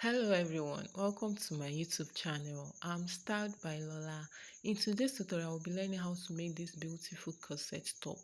Hello everyone, welcome to my YouTube channel. I'm Styled by Lola. In today's tutorial, I will be learning how to make this beautiful corset top.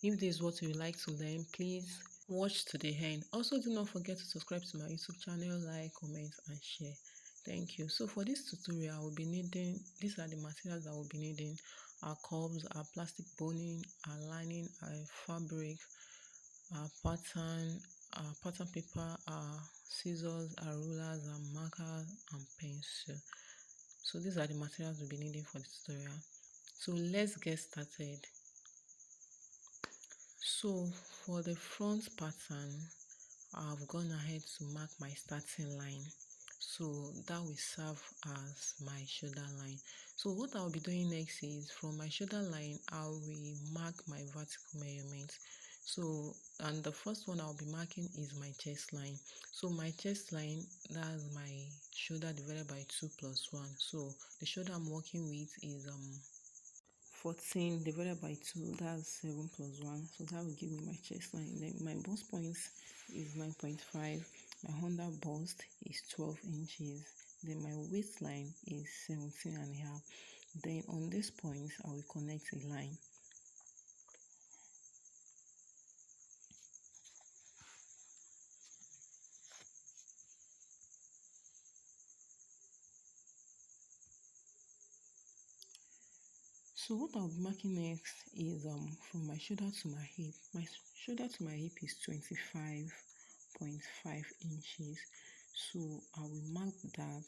If this is what you would like to learn, please watch to the end. Also, do not forget to subscribe to my YouTube channel, like, comment, and share. Thank you. So for this tutorial, I will be needing, these are the materials I will be needing. Our cups, our plastic boning, our lining, our fabric, our pattern paper, our scissors, our rulers, our markers, and pencil. So these are the materials we'll be needing for the tutorial. So let's get started. So for the front pattern, I've gone ahead to mark my starting line. So that will serve as my shoulder line. So what I'll be doing next is from my shoulder line, I will mark my vertical measurement. So, and the first one I'll be marking is my chest line. So my chest line, that's my shoulder divided by 2 plus 1. So the shoulder I'm working with is 14 divided by 2, that's 7 plus 1. So that will give me my chest line. Then my bust points is 9.5. My under bust is 12 inches. Then my waistline is 17 and a half. Then on this point, I will connect a line. So what I'll be marking next is from my shoulder to my hip. My shoulder to my hip is 25.5 inches. So I will mark that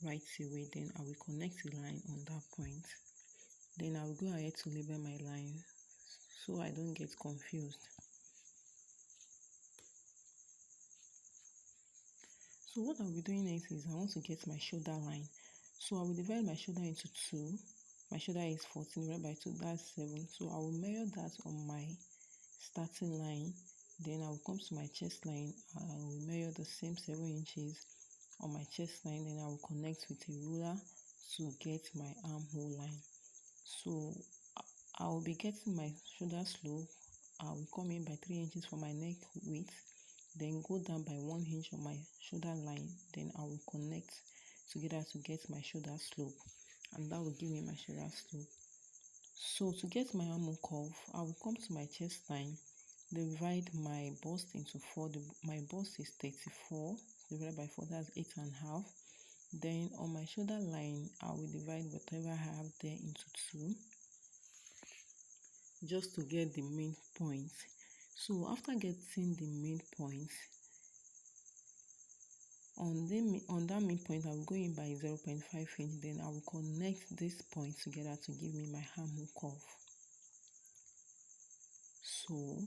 right away. Then I will connect a line on that point. Then I will go ahead to label my line so I don't get confused. So what I'll be doing next is I want to get my shoulder line. So I will divide my shoulder into 2. My shoulder is 14 divided by 2, that's 7. So I will measure that on my starting line. Then I will come to my chest line. I will measure the same 7 inches on my chest line. Then I will connect with a ruler to get my armhole line. So I will be getting my shoulder slope. I will come in by 3 inches for my neck width. Then go down by 1 inch on my shoulder line. Then I will connect together to get my shoulder slope, and that will give me my shoulder slope. So to get my armhole curve, I will come to my chest line, divide my bust into 4. My bust is 34 divided by 4, that's 8.5. Then on my shoulder line, I will divide whatever I have there into 2 just to get the main point. So after getting the main point, on that midpoint, I will go in by 0.5 inch. Then I will connect this point together to give me my armhole curve. So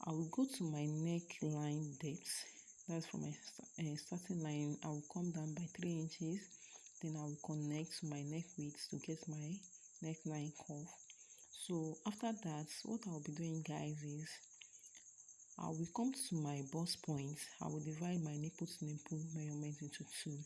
I will go to my neckline depth. That's from my starting line. I will come down by 3 inches. Then I will connect to my neck width to get my neckline curve. So after that, what I will be doing, guys, is I will come to my bust point. I will divide my nipple to nipple measurement into 2.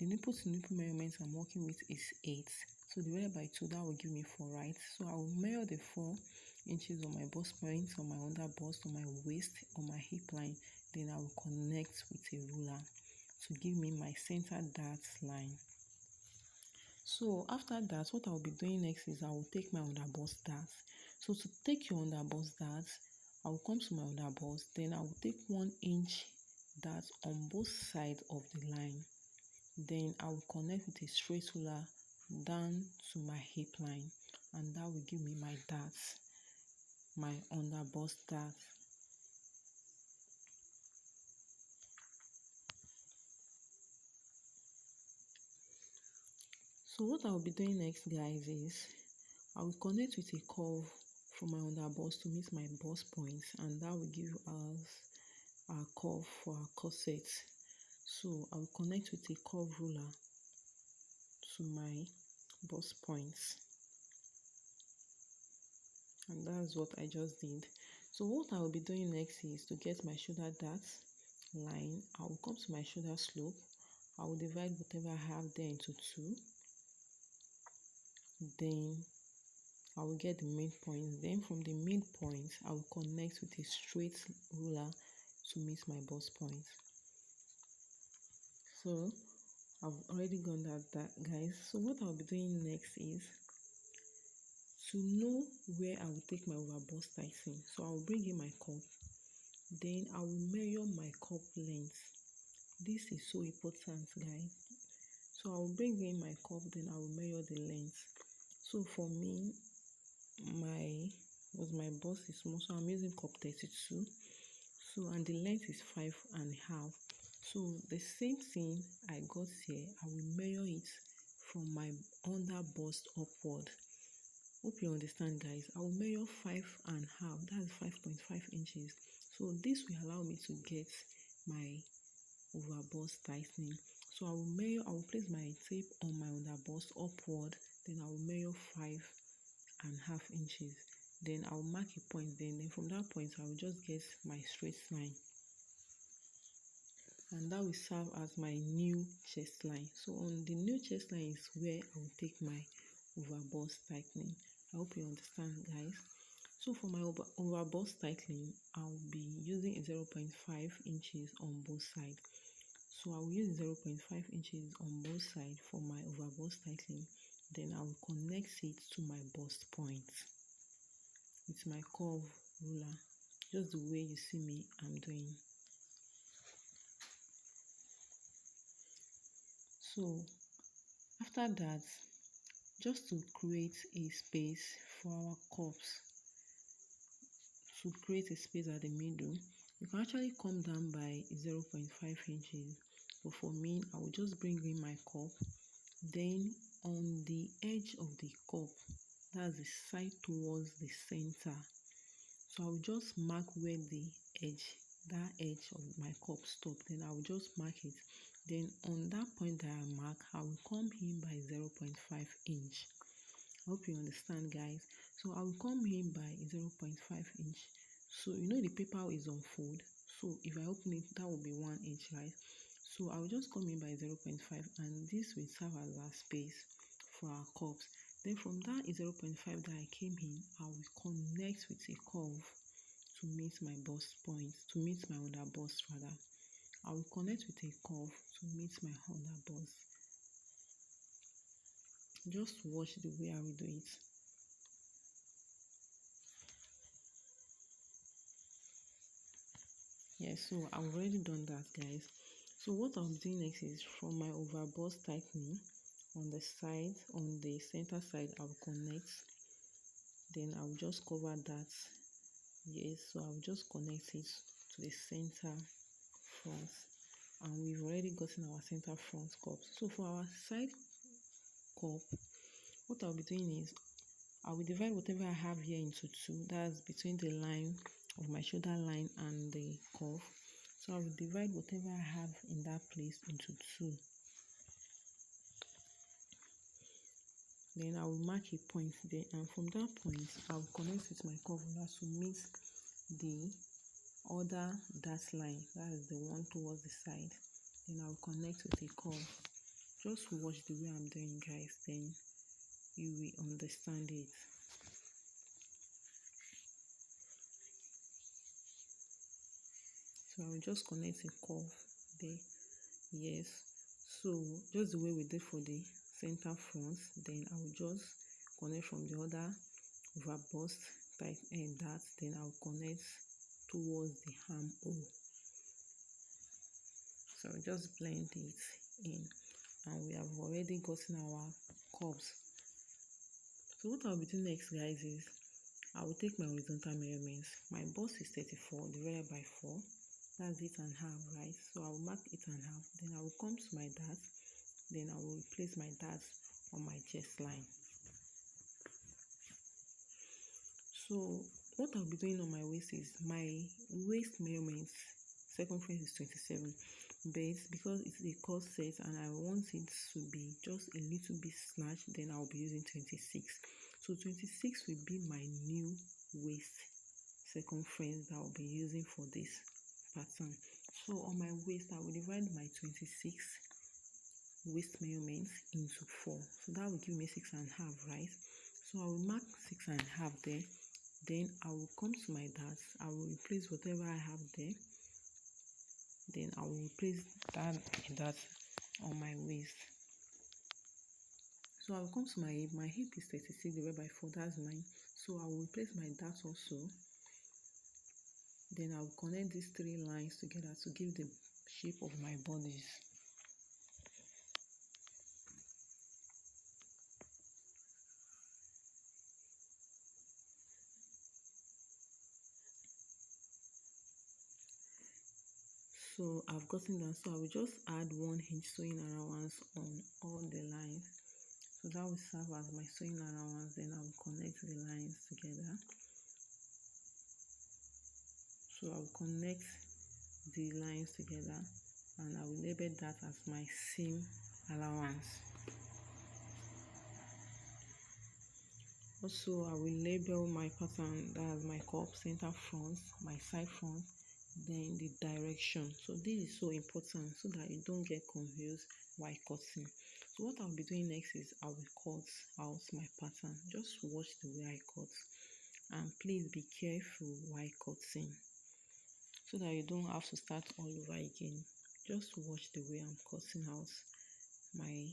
The nipple to nipple measurement I'm working with is 8. So divided by 2, that will give me 4, right? So I will measure the 4 inches on my bust point, on my under bust, on my waist, on my hip line. Then I will connect with a ruler to give me my center dart line. So after that, what I will be doing next is I will take my underbust dart. So to take your underbust dart, I will come to my underbust, then I will take 1 inch dart on both sides of the line. Then I will connect with a straight ruler down to my hip line, and that will give me my dart, my underbust dart. So what I will be doing next, guys, is I will connect with a curve from my underbust to meet my bust point, and that will give us our curve for our corset. So I will connect with a curve ruler to my bust points, and that's what I just did. So what I will be doing next is to get my shoulder dart line. I will come to my shoulder slope. I will divide whatever I have there into 2. Then I will get the midpoint. Then from the midpoint, I will connect with a straight ruler to meet my bust point. So I've already gone that guys. So what I'll be doing next is to know where I will take my overbust tightening. So I'll bring in my cup, then I will measure my cup length. This is so important, guys. So I will bring in my cup, then I will measure the length. So for me, my bust is small, so I'm using cup 32. So and the length is 5.5. So the same thing I got here, I will measure it from my under bust upward. Hope you understand, guys. I will measure 5.5. That's 5.5 inches. So this will allow me to get my overbust tightening. So I will place my tape on my underbust upward, then I will measure 5.5 inches. Then I will mark a point. Then from that point, I will just get my straight line, and that will serve as my new chest line. So on the new chest line is where I will take my overbust tightening. I hope you understand, guys. So for my overbust tightening, I'll be using a 0.5 inches on both sides. So I will use 0.5 inches on both sides for my overbust tightening. Then I will connect it to my bust point with my curve ruler, just the way you see me I'm doing. So after that, just to create a space for our cups, to create a space at the middle, you can actually come down by 0.5 inches. But for me, I will just bring in my cup, then on the edge of the cup, that's the side towards the center. So I will just mark where that edge of my cup stop. Then I will just mark it. Then on that point that I mark, I will come in by 0.5 inch. I hope you understand, guys. So I will come in by 0.5 inch. So you know the paper is unfold. So if I open it, that will be 1 inch, right? So I will just come in by 0.5, and this will serve as our space for our cups. Then from that 0.5 that I came in, I will connect with a curve to meet my bust point, to meet my underbust rather. I will connect with a curve to meet my underbust. Just watch the way I will do it. Yes, so I've already done that, guys. So what I'll be doing next is from my overbust tightening on the side, on the center side, I will connect. Then I will just cover that. Yes, so I'll just connect it to the center front, and we've already gotten our center front cup. So for our side cup, what I'll be doing is I will divide whatever I have here into two. That's between the line of my shoulder line and the cuff. So I will divide whatever I have in that place into two. Then I will mark a point there, and from that point I will connect with my curve ruler to meet the other dash line, that is the one towards the side. Then I will connect with a curve. Just watch the way I'm doing, guys, then you will understand it. So I will just connect a curve there. Yes, so just the way we did for the center front, then I will just connect from the other overbust type and that, then I will connect towards the armhole. So just blend it in, and we have already gotten our cups. So what I'll be doing next, guys, is I will take my horizontal measurements. My bust is 34 divided by 4. That's 8.5, right? So I will mark 8.5. Then I will come to my dart. Then I will place my dart on my chest line. So what I'll be doing on my waist is my waist measurements circumference is 27, but because it's a corset and I want it to be just a little bit snatched, then I'll be using 26. So 26 will be my new waist circumference that I'll be using for this pattern. So on my waist, I will divide my 26 waist measurements into 4. So that will give me 6.5, right? So I will mark 6.5 there. Then I will come to my dart. I will replace whatever I have there. Then I will replace that on my waist. So I will come to my hip. My hip is 36 divided by 4, that's 9. So I will replace my dart also. Then I will connect these 3 lines together to give the shape of my bodice. So I've gotten that. So I will just add 1 inch sewing allowance on all the lines. So that will serve as my sewing allowance. Then I will connect the lines together. So I will connect the lines together and I will label that as my seam allowance. Also, I will label my pattern, that's my cup, center front, my side front, then the direction. So this is so important so that you don't get confused while cutting. So what I'll be doing next is I will cut out my pattern. Just watch the way I cut, and please be careful while cutting so that you don't have to start all over again. Just watch the way I'm cutting out my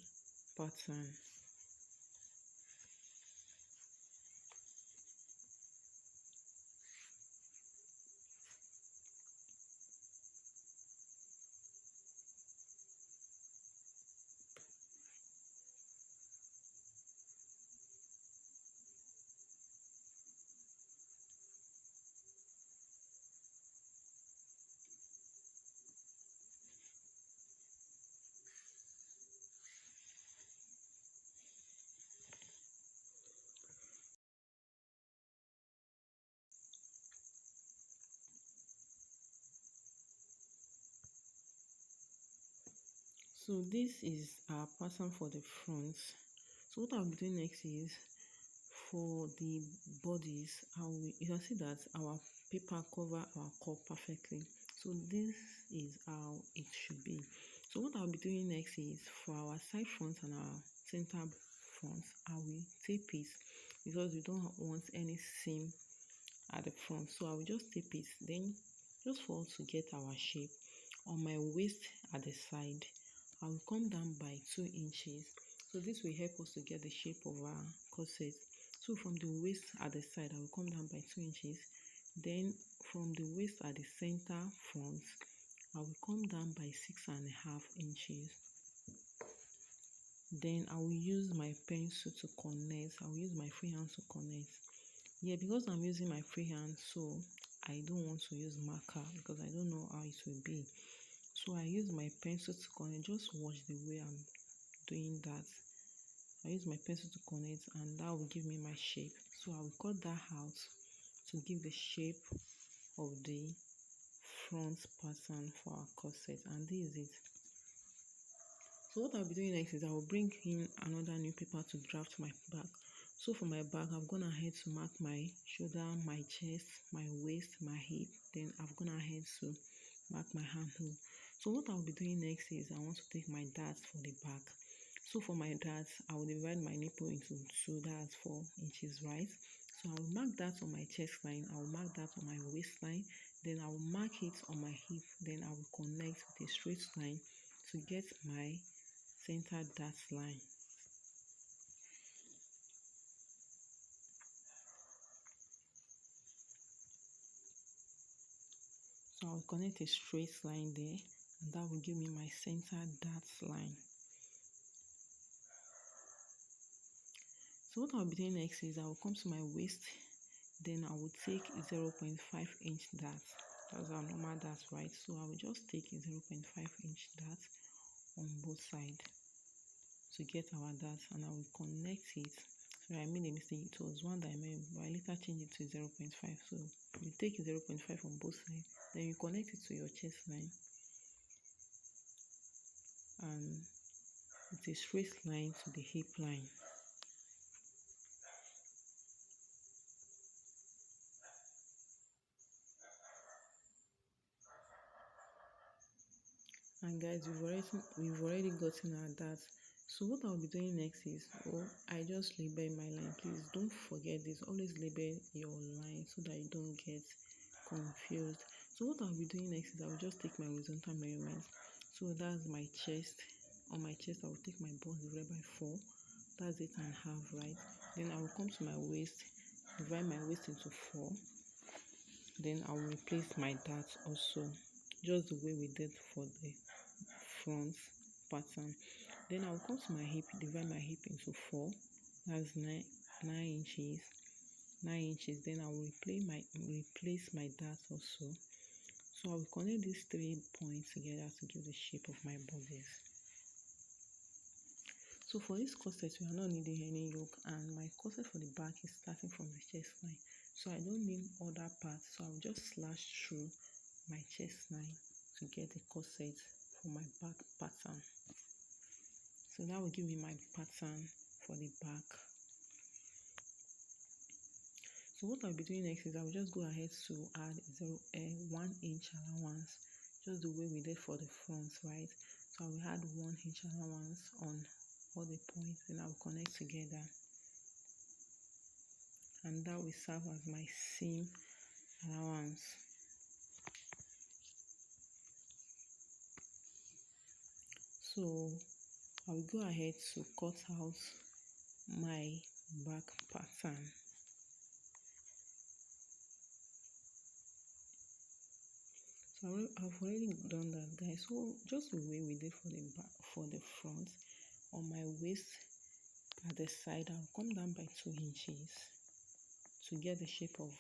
pattern. So this is our pattern for the front. So what I'll be doing next is for the bodies, you can see that our paper cover our cup perfectly. So this is how it should be. So what I'll be doing next is for our side front and our center front, I will tape it because we don't want any seam at the front. So I will just tape it, then just for us to get our shape. On my waist at the side, I will come down by 2 inches. So this will help us to get the shape of our corset. So from the waist at the side, I will come down by 2 inches. Then from the waist at the center front, I will come down by 6.5 inches. Then I will use my pencil to connect. I will use my free hand to connect. Yeah, because I'm using my free hand, so I don't want to use marker because I don't know how it will be. So I use my pencil to connect. Just watch the way I'm doing that. I use my pencil to connect and that will give me my shape. So I will cut that out to give the shape of the front pattern for our corset, and this is it. So what I'll be doing next is I will bring in another new paper to draft my back. So for my back, I've gone ahead to mark my shoulder, my chest, my waist, my hip. Then I've gone ahead to mark my armhole. So what I'll be doing next is I want to take my darts for the back. So for my darts, I will divide my nipple into 2, that's 4 inches, right? So I will mark that on my chest line, I will mark that on my waistline, then I will mark it on my hip, then I will connect with a straight line to get my center dart line. So I'll connect a straight line there, and that will give me my center dart line. So what I'll be doing next is I will come to my waist, then I will take 0.5 inch dart. That's our normal dart, right? So I will just take a 0.5 inch dart on both sides to get our dart, and I will connect it. So I made a mistake. It was 1 dimension, but I later changed it to 0.5. So you take 0.5 on both sides, then you connect it to your chest line, and it's a straight line to the hip line. And guys, we've already gotten our dart. So what I'll be doing next is, I just label my line. Please don't forget this. Always label your line so that you don't get confused. So what I'll be doing next is I will just take my horizontal measurement. So that's my chest, on my chest, I will take my bust divided by 4. That's 8.5, right? Then I will come to my waist, divide my waist into 4. Then I will replace my dart also, just the way we did for the front pattern. Then I will come to my hip, divide my hip into 4. That's 9 inches. 9 inches. Then I will replace my dart also. So I will connect these 3 points together to give the shape of my bodice. So for this corset, we are not needing any yoke, and my corset for the back is starting from the chest line. So I don't need other parts. So I will just slash through my chest line to get the corset for my back pattern. So that will give me my pattern for the back. So what I'll be doing next is I will just go ahead to add 1 inch allowance, just the way we did for the front, right? So I will add 1 inch allowance on all the points, and I will connect together, and that will serve as my seam allowance. So I will go ahead to cut out my back pattern. So I've already done that, guys. So just the way we did for the back, for the front, on my waist at the side, I'll come down by 2 inches to get the shape of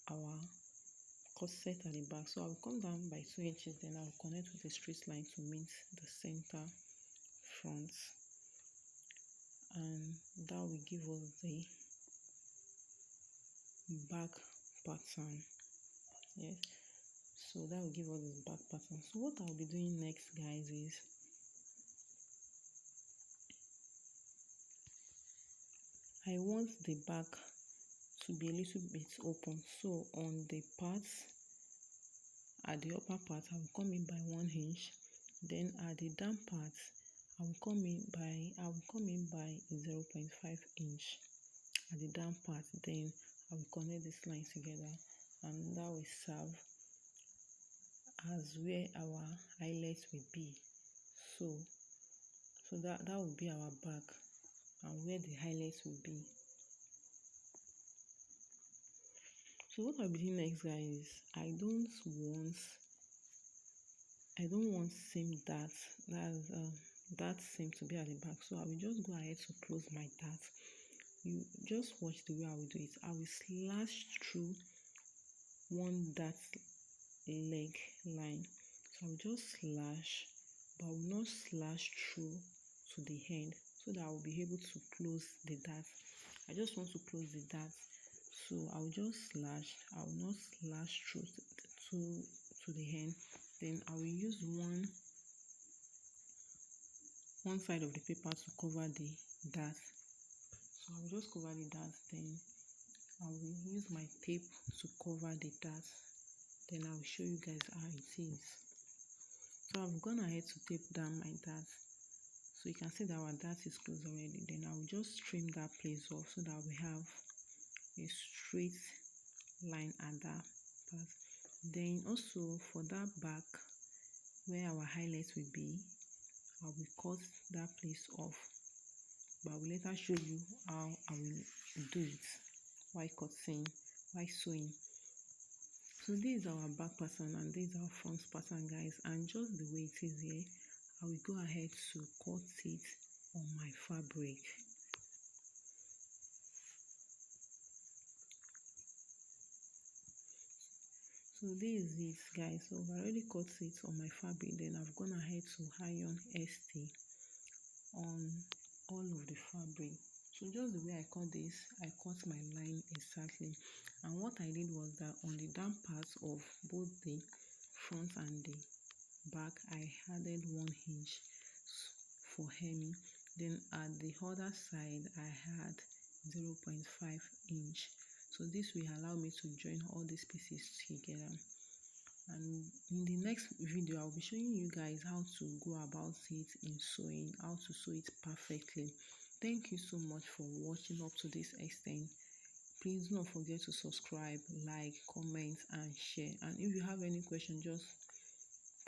our corset at the back. So I'll come down by 2 inches, then I'll connect with a straight line to meet the center front, and that will give us the back pattern. Yes, so that will give us this back pattern. So what I'll be doing next, guys, is I want the back to be a little bit open. So on the parts at the upper part, I will come in by 1 inch. Then at the down part, I will come in by 0.5 inch at the down part. Then I will connect this line together, and that will serve as where our eyelet will be. So that will be our back, and where the eyelet will be. So what I'll be doing next, guys, is I don't want seam that seam to be at the back. So I will just go ahead to close my dart. You just watch the way I will do it. I will slash through one dart leg line. So I will just slash, but I will not slash through to the end, so that I will be able to close the dart. I just want to close the dart, so I will just slash. I will not slash through to the end. Then I will use one side of the paper to cover the dart. So I will just cover the dart, then I will use my tape to cover the dart. Then I will show you guys how it is. So I've gone ahead to tape down my dart. So you can see that our dart is closed already. Then I will just trim that place off, so that we have a straight line at that part. Then also for that back, where our highlight will be, I will cut that place off, but I will later show you how I will do it while cutting, while sewing. So this is our back pattern, and this is our front pattern, guys, and just the way it is here, I will go ahead to cut it on my fabric. So this is it, guys. So I've already cut it on my fabric. Then I've gone ahead to iron ST on all of the fabric. So just the way I cut this, I cut my line exactly. And what I did was that on the down parts of both the front and the back, I added 1 inch for hemming. Then at the other side, I had 0.5 inch. So this will allow me to join all these pieces together. And in the next video, I'll be showing you guys how to go about it in sewing, how to sew it perfectly. Thank you so much for watching up to this extent. Please do not forget to subscribe, like, comment, and share. And if you have any question, just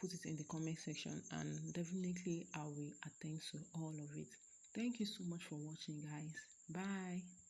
put it in the comment section, and definitely I will attend to all of it. Thank you so much for watching, guys. Bye.